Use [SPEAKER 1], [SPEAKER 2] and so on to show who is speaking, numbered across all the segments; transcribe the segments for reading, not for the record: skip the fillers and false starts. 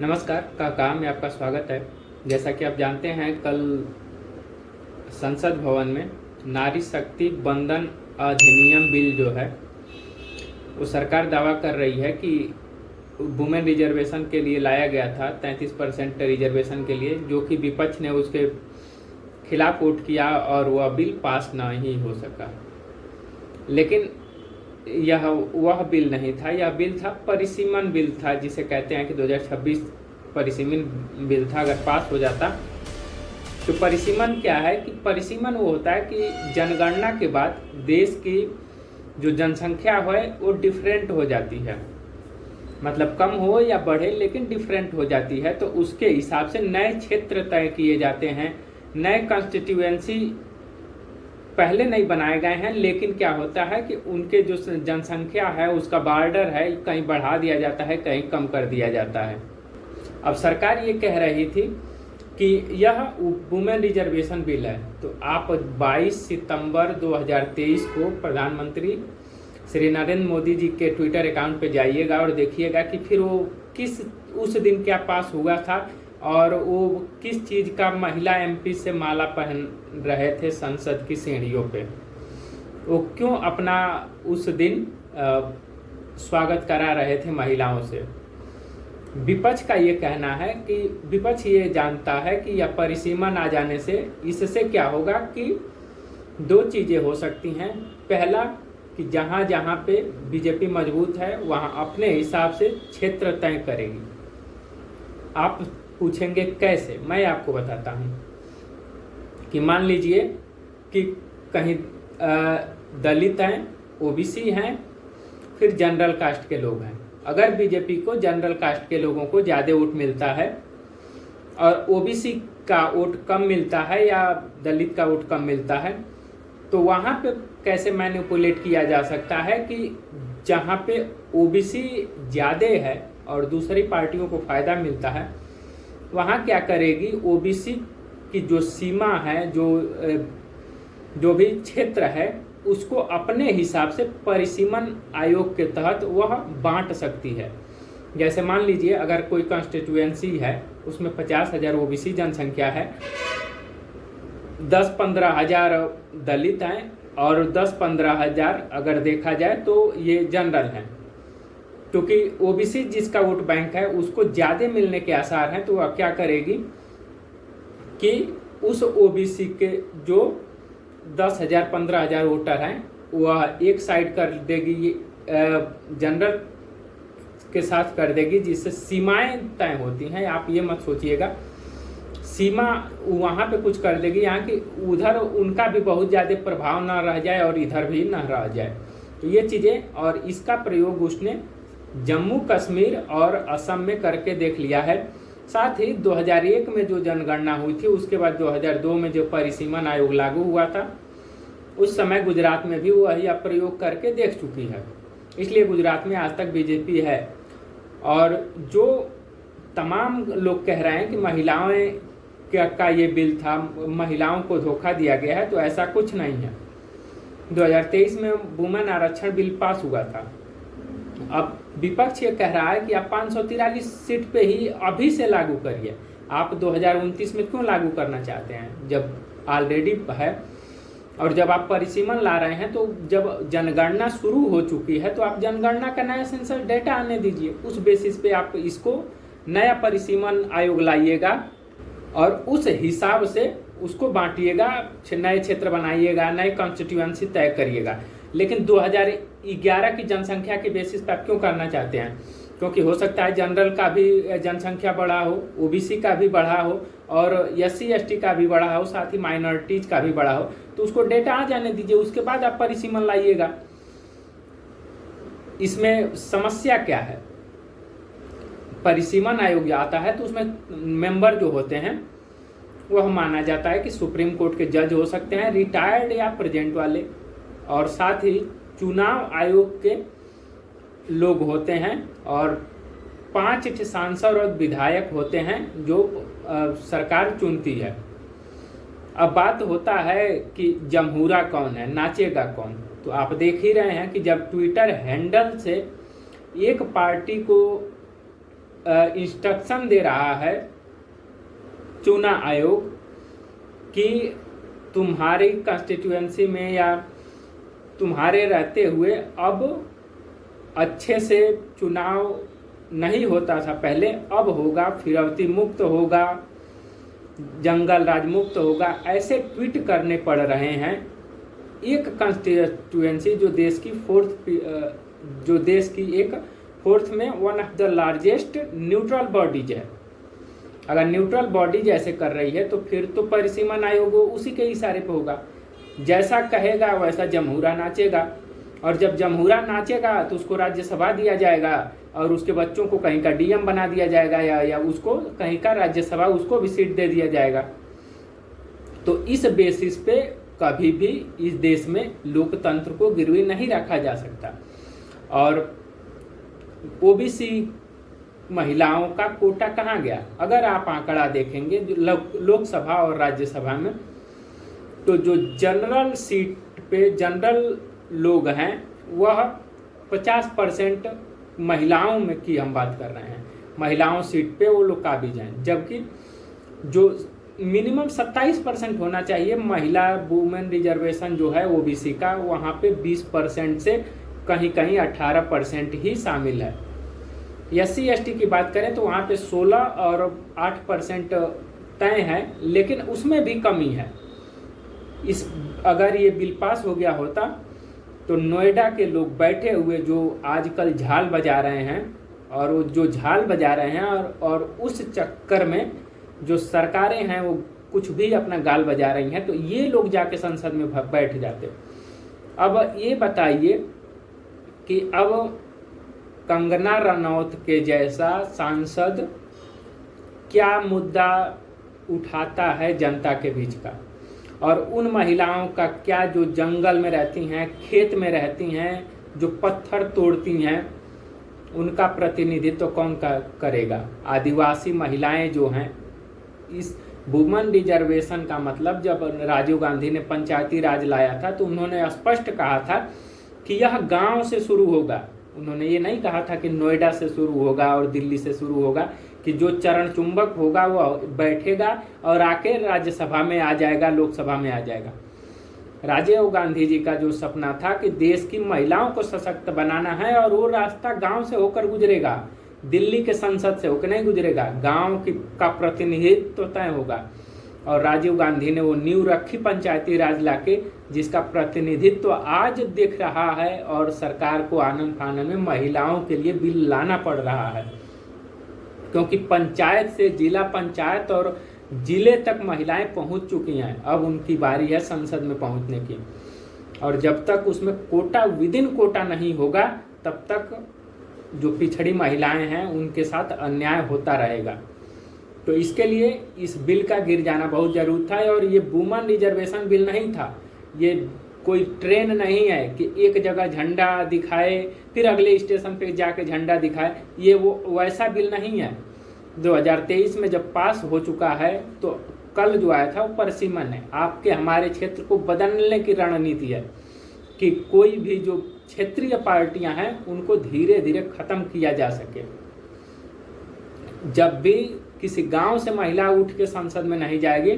[SPEAKER 1] नमस्कार काका, में आपका स्वागत है। जैसा कि आप जानते हैं, कल संसद भवन में नारी शक्ति बंधन अधिनियम बिल जो है वो सरकार दावा कर रही है कि वुमेन रिजर्वेशन के लिए लाया गया था, 33% रिजर्वेशन के लिए, जो कि विपक्ष ने उसके खिलाफ वोट किया और वह बिल पास नहीं हो सका। लेकिन यह वह बिल नहीं था, यह बिल था परिसीमन बिल था, जिसे कहते हैं कि 2026 परिसीमन बिल था। अगर पास हो जाता तो परिसीमन क्या है कि परिसीमन वो होता है कि जनगणना के बाद देश की जो जनसंख्या है वो डिफरेंट हो जाती है, मतलब कम हो या बढ़े लेकिन डिफरेंट हो जाती है। तो उसके हिसाब से नए क्षेत्र तय किए जाते हैं, नए कॉन्स्टिट्यूएंसी पहले नहीं बनाए गए हैं, लेकिन क्या होता है कि उनके जो जनसंख्या है उसका बॉर्डर है, कहीं बढ़ा दिया जाता है, कहीं कम कर दिया जाता है। अब सरकार ये कह रही थी कि यह वुमेन रिजर्वेशन बिल है, तो आप 22 सितंबर 2023 को प्रधानमंत्री श्री नरेंद्र मोदी जी के ट्विटर अकाउंट पे जाइएगा और देखिएगा कि फिर वो उस दिन क्या पास हुआ था और वो किस चीज़ का महिला एमपी से माला पहन रहे थे संसद की सीढ़ियों पे। वो क्यों अपना उस दिन स्वागत करा रहे थे महिलाओं से। विपक्ष का ये कहना है कि विपक्ष ये जानता है कि यह परिसीमन आ जाने से इससे क्या होगा कि दो चीज़ें हो सकती हैं। पहला कि जहाँ जहाँ पे बीजेपी मजबूत है वहाँ अपने हिसाब से क्षेत्र तय करेगी। आप पूछेंगे कैसे, मैं आपको बताता हूँ कि मान लीजिए कि कहीं दलित हैं, ओबीसी हैं, फिर जनरल कास्ट के लोग हैं। अगर बीजेपी को जनरल कास्ट के लोगों को ज़्यादा वोट मिलता है और ओबीसी का वोट कम मिलता है या दलित का वोट कम मिलता है, तो वहाँ पे कैसे मैनिपुलेट किया जा सकता है कि जहाँ पे ओबीसी ज़्यादा है और दूसरी पार्टियों को फ़ायदा मिलता है, वहाँ क्या करेगी, ओबीसी की जो सीमा है, जो भी क्षेत्र है, उसको अपने हिसाब से परिसीमन आयोग के तहत वह बांट सकती है। जैसे मान लीजिए अगर कोई कॉन्स्टिट्यूएंसी है, उसमें 50,000 ओबीसी जनसंख्या है, 10-15 हज़ार दलित हैं और 10-15 हज़ार अगर देखा जाए तो ये जनरल हैं, क्योंकि ओबीसी जिसका वोट बैंक है उसको ज़्यादा मिलने के आसार हैं। तो वह क्या करेगी कि उस ओबीसी के जो 10,000 15,000 वोटर हैं वह एक साइड कर देगी, जनरल के साथ कर देगी, जिससे सीमाएं तय होती हैं। आप ये मत सोचिएगा सीमा वहाँ पे कुछ कर देगी यहाँ की, उधर उनका भी बहुत ज़्यादा प्रभाव ना रह जाए और इधर भी ना रह जाए। तो ये चीज़ें, और इसका प्रयोग उसने जम्मू कश्मीर और असम में करके देख लिया है। साथ ही 2001 में जो जनगणना हुई थी, उसके बाद 2002 में जो परिसीमन आयोग लागू हुआ था, उस समय गुजरात में भी वही प्रयोग करके देख चुकी है। इसलिए गुजरात में आज तक बीजेपी है। और जो तमाम लोग कह रहे हैं कि महिलाओं का ये बिल था, महिलाओं को धोखा दिया गया है, तो ऐसा कुछ नहीं है। 2023 में वुमेन आरक्षण बिल पास हुआ था। अब विपक्ष ये कह रहा है कि आप 543 सीट पे ही अभी से लागू करिए। आप 2029 में क्यों लागू करना चाहते हैं जब ऑलरेडी है? और जब आप परिसीमन ला रहे हैं, तो जब जनगणना शुरू हो चुकी है तो आप जनगणना का नया सेंसस डेटा आने दीजिए, उस बेसिस पे आप इसको नया परिसीमन आयोग लाइएगा और उस हिसाब से उसको बांटिएगा, नए क्षेत्र बनाइएगा, नए कॉन्स्टिट्यूएंसी तय करिएगा। लेकिन 2011 की जनसंख्या के बेसिस पे आप क्यों करना चाहते हैं? क्योंकि हो सकता है जनरल का भी जनसंख्या बढ़ा हो, ओबीसी का भी बढ़ा हो और SC ST का भी बढ़ा हो, साथ ही माइनॉरिटीज का भी बढ़ा हो। तो उसको डेटा आ जाने दीजिए, उसके बाद आप परिसीमन लाइएगा। इसमें समस्या क्या है? परिसीमन आयोग आता है तो उसमें मेंबर जो होते हैं वह माना जाता है कि सुप्रीम कोर्ट के जज हो सकते हैं, रिटायर्ड या प्रेजेंट वाले, और साथ ही चुनाव आयोग के लोग होते हैं और 5 सांसद और विधायक होते हैं जो सरकार चुनती है। अब बात होता है कि जमहूरा कौन है, नाचेगा कौन? तो आप देख ही रहे हैं कि जब ट्विटर हैंडल से एक पार्टी को इंस्ट्रक्शन दे रहा है चुनाव आयोग कि तुम्हारी कंस्टिट्यूएंसी में या तुम्हारे रहते हुए अब अच्छे से चुनाव नहीं होता था पहले, अब होगा, फिरौती मुक्त होगा, जंगल राज मुक्त होगा, ऐसे ट्वीट करने पड़ रहे हैं। एक कंस्टिट्यूएंसी जो देश की एक फोर्थ में one of the largest neutral bodies है, अगर न्यूट्रल बॉडीज ऐसे कर रही है तो फिर तो परिसीमन आयोग उसी के इशारे पे होगा। जैसा कहेगा वैसा जमहूरा नाचेगा, और जब जमहूरा नाचेगा तो उसको राज्यसभा दिया जाएगा और उसके बच्चों को कहीं का डीएम बना दिया जाएगा या उसको कहीं का राज्यसभा उसको भी सीट दे दिया जाएगा। तो इस बेसिस पे कभी भी इस देश में लोकतंत्र को गिरवी नहीं रखा जा सकता। और ओबीसी महिलाओं का कोटा कहाँ गया? अगर आप आंकड़ा देखेंगे लोकसभा और राज्यसभा में, तो जो जनरल सीट पे जनरल लोग हैं वह 50% महिलाओं में की हम बात कर रहे हैं, महिलाओं सीट पे वो लोग काबिज हैं, जबकि जो मिनिमम 27% होना चाहिए महिला वुमेन रिजर्वेशन जो है ओबीसी का, वहाँ पे 20% से कहीं कहीं 18% ही शामिल है। SC ST की बात करें तो वहाँ पे 16 और 8% तय है, लेकिन उसमें भी कमी है। अगर ये बिल पास हो गया होता तो नोएडा के लोग बैठे हुए जो आजकल झाल बजा रहे हैं, और वो जो झाल बजा रहे हैं और उस चक्कर में जो सरकारें हैं वो कुछ भी अपना गाल बजा रही हैं, तो ये लोग जाके संसद में बैठ जाते। अब ये बताइए कि अब कंगना रनौत के जैसा सांसद क्या मुद्दा उठाता है जनता के बीच का, और उन महिलाओं का क्या, जो जंगल में रहती हैं, खेत में रहती हैं, जो पत्थर तोड़ती हैं, उनका प्रतिनिधित्व कौन करेगा? आदिवासी महिलाएं जो हैं, इस वुमेन रिजर्वेशन का मतलब जब राजीव गांधी ने पंचायती राज लाया था तो उन्होंने स्पष्ट कहा था कि यह गांव से शुरू होगा। उन्होंने ये नहीं कहा था कि नोएडा से शुरू होगा और दिल्ली से शुरू होगा, कि जो चरण चुंबक होगा वो बैठेगा और आके राज्यसभा में आ जाएगा, लोकसभा में आ जाएगा। राजीव गांधी जी का जो सपना था कि देश की महिलाओं को सशक्त बनाना है, और वो रास्ता गांव से होकर गुजरेगा, दिल्ली के संसद से होकर नहीं गुजरेगा, गांव का प्रतिनिधित्व तय होगा। और राजीव गांधी ने वो नींव रखी पंचायती राज लाके, जिसका प्रतिनिधित्व आज दिख रहा है, और सरकार को आनन फानन में महिलाओं के लिए बिल लाना पड़ रहा है, क्योंकि पंचायत से जिला पंचायत और जिले तक महिलाएं पहुंच चुकी हैं। अब उनकी बारी है संसद में पहुंचने की, और जब तक उसमें कोटा विदिन कोटा नहीं होगा तब तक जो पिछड़ी महिलाएं हैं उनके साथ अन्याय होता रहेगा। तो इसके लिए इस बिल का गिर जाना बहुत जरूरी था। और ये वुमेन रिजर्वेशन बिल नहीं था, ये कोई ट्रेन नहीं है कि एक जगह झंडा दिखाए फिर अगले स्टेशन पे जाके झंडा दिखाए, ये वो वैसा बिल नहीं है। 2023 में जब पास हो चुका है तो कल जो आया था वो परिसीमन है, आपके हमारे क्षेत्र को बदलने की रणनीति है कि कोई भी जो क्षेत्रीय पार्टियां हैं उनको धीरे धीरे खत्म किया जा सके। जब भी किसी गांव से महिला उठ के संसद में नहीं जाएगी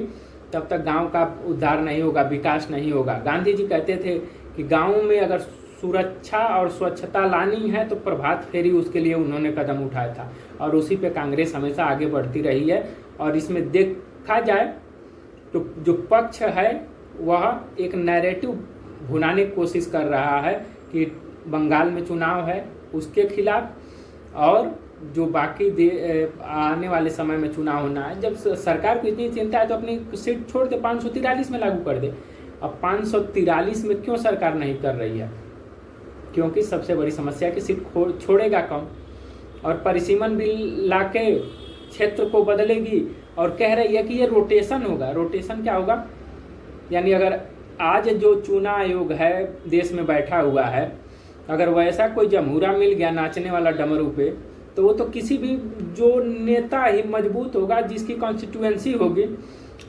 [SPEAKER 1] तब तक गांव का उद्धार नहीं होगा, विकास नहीं होगा। गांधी जी कहते थे कि गांव में अगर सुरक्षा और स्वच्छता लानी है तो प्रभात फेरी, उसके लिए उन्होंने कदम उठाया था, और उसी पे कांग्रेस हमेशा आगे बढ़ती रही है। और इसमें देखा जाए तो जो पक्ष है वह एक नैरेटिव भुनाने की कोशिश कर रहा है कि बंगाल में चुनाव है उसके खिलाफ, और जो बाकी आने वाले समय में चुनाव होना है। जब सरकार को इतनी चिंता है तो अपनी सीट छोड़ दे, 543 में लागू कर दे। अब 543 में क्यों सरकार नहीं कर रही है? क्योंकि सबसे बड़ी समस्या है कि सीट छोड़ेगा कौन, और परिसीमन बिल लाके क्षेत्र को बदलेगी, और कह रही है कि ये रोटेशन होगा। रोटेशन क्या होगा? यानी अगर आज जो चुनाव आयोग है देश में बैठा हुआ है, अगर वैसा कोई जमहूरा मिल गया नाचने वाला डमरू पे, तो वो तो किसी भी जो नेता ही मजबूत होगा, जिसकी कॉन्स्टिट्यूएंसी होगी,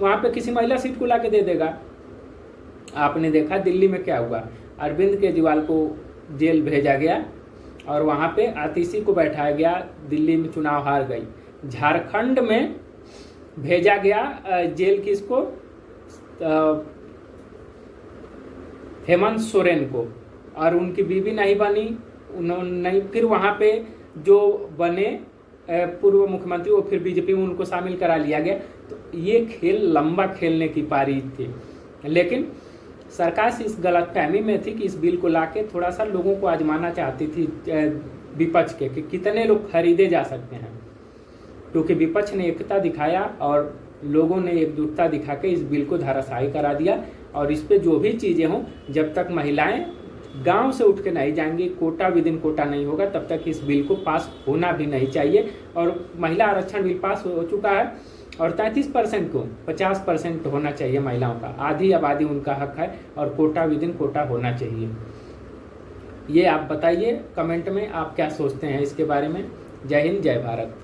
[SPEAKER 1] वहाँ पे किसी महिला सीट को लाके दे देगा। आपने देखा दिल्ली में क्या हुआ, अरविंद केजरीवाल को जेल भेजा गया और वहाँ पे आतिशी को बैठाया गया, दिल्ली में चुनाव हार गई। झारखंड में भेजा गया जेल किसको, हेमंत सोरेन को, और उनकी बीवी नहीं बनी, उन्होंने नहीं, फिर वहाँ पे जो बने पूर्व मुख्यमंत्री वो फिर बीजेपी में उनको शामिल करा लिया गया। तो ये खेल लंबा खेलने की पारी थी, लेकिन सरकार इस गलतफहमी में थी कि इस बिल को लाके थोड़ा सा लोगों को आजमाना चाहती थी विपक्ष के कि कितने लोग खरीदे जा सकते हैं, क्योंकि विपक्ष ने एकता दिखाया और लोगों ने एकजुटता दिखा के इस बिल को धराशायी करा दिया। और इस पे जो भी चीज़ें हों, जब तक महिलाएं गांव से उठ के नहीं जाएंगी, कोटा विदिन कोटा नहीं होगा, तब तक इस बिल को पास होना भी नहीं चाहिए। और महिला आरक्षण बिल पास हो चुका है और 33% को 50% होना चाहिए महिलाओं का, आधी आबादी उनका हक है, और कोटा विदिन कोटा होना चाहिए। ये आप बताइए कमेंट में, आप क्या सोचते हैं इसके बारे में। जय हिंद, जय भारत।